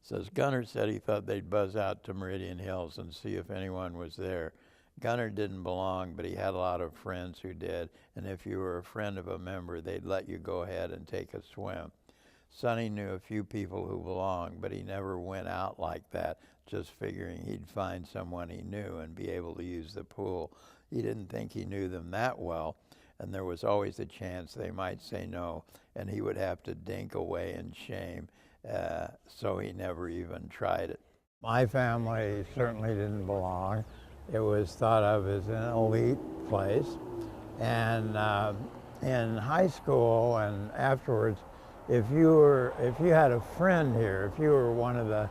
Says Gunner said he thought they'd buzz out to Meridian Hills and see if anyone was there. Gunner didn't belong, but he had a lot of friends who did, and if you were a friend of a member, they'd let you go ahead and take a swim. Sonny knew a few people who belonged, but he never went out like that, just figuring he'd find someone he knew and be able to use the pool. He didn't think he knew them that well, and there was always a chance they might say no, and he would have to dink away in shame, so he never even tried it. My family certainly didn't belong. It was thought of as an elite place. And in high school and afterwards, if you had a friend here, if you were one of the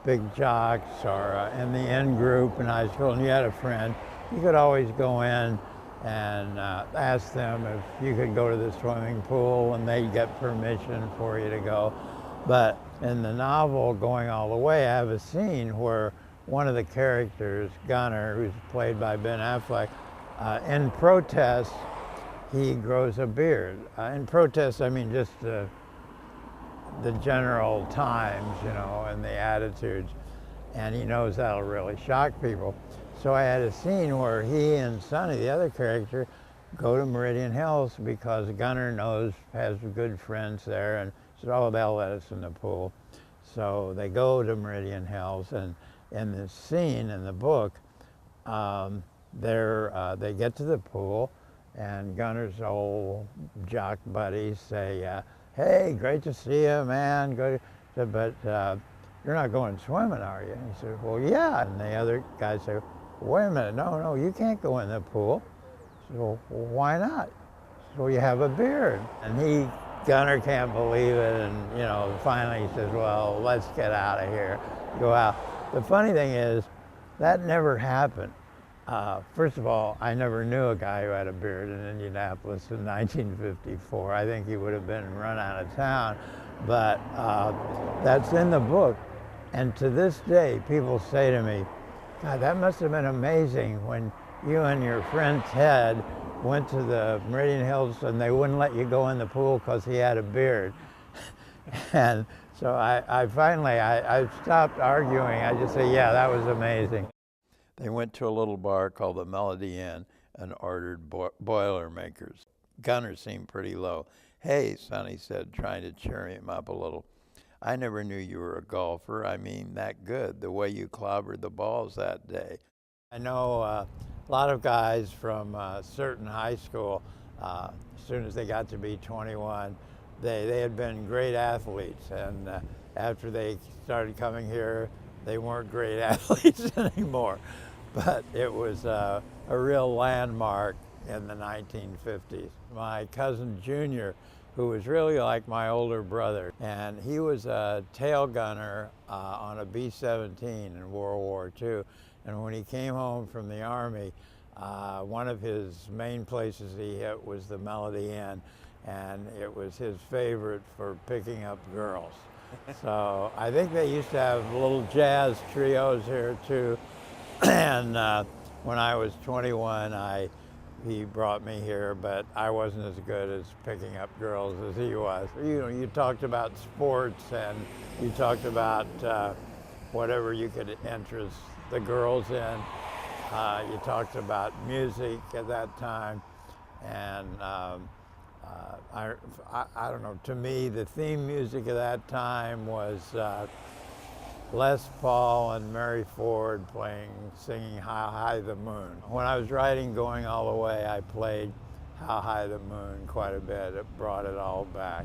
big jocks or in the in group in high school and you had a friend, you could always go in and ask them if you could go to the swimming pool, and they'd get permission for you to go. But in the novel, Going All the Way, I have a scene where one of the characters, Gunner, who's played by Ben Affleck, in protest, he grows a beard. In protest, I mean just the general times, you know, and the attitudes, and he knows that'll really shock people. So I had a scene where he and Sonny, the other character, go to Meridian Hills because Gunner has good friends there, and said, oh, they'll let us in the pool. So they go to Meridian Hills, and in this scene in the book, they get to the pool, and Gunner's old jock buddies say, hey, great to see you, man. But you're not going swimming, are you? And he said, well, yeah. And the other guys say, wait a minute, no, you can't go in the pool. He said, well, why not? He said, well, you have a beard. And Gunner can't believe it, and you know, finally he says, well, let's get out of here, go out. The funny thing is, that never happened. First of all, I never knew a guy who had a beard in Indianapolis in 1954. I think he would have been run out of town, but that's in the book. And to this day, people say to me, God, that must have been amazing when you and your friend Ted went to the Meridian Hills and they wouldn't let you go in the pool because he had a beard. And so I finally stopped arguing. I just say, yeah, that was amazing. They went to a little bar called the Melody Inn and ordered Boilermakers. Gunner seemed pretty low. Hey, Sonny said, trying to cheer him up a little. I never knew you were a golfer. I mean, that good, the way you clobbered the balls that day. I know a lot of guys from a certain high school, as soon as they got to be 21, they had been great athletes, and after they started coming here, they weren't great athletes anymore. But it was a real landmark in the 1950s. My cousin Junior, who was really like my older brother, and he was a tail gunner on a B-17 in World War II. And when he came home from the Army, one of his main places he hit was the Melody Inn, and it was his favorite for picking up girls. So I think they used to have little jazz trios here too. And when I was 21, he brought me here, but I wasn't as good as picking up girls as he was. You know, you talked about sports, and you talked about whatever you could interest the girls in. You talked about music at that time, and I don't know, to me, the theme music of that time was Les Paul and Mary Ford singing How High the Moon. When I was writing Going All the Way, I played How High the Moon quite a bit. It brought it all back.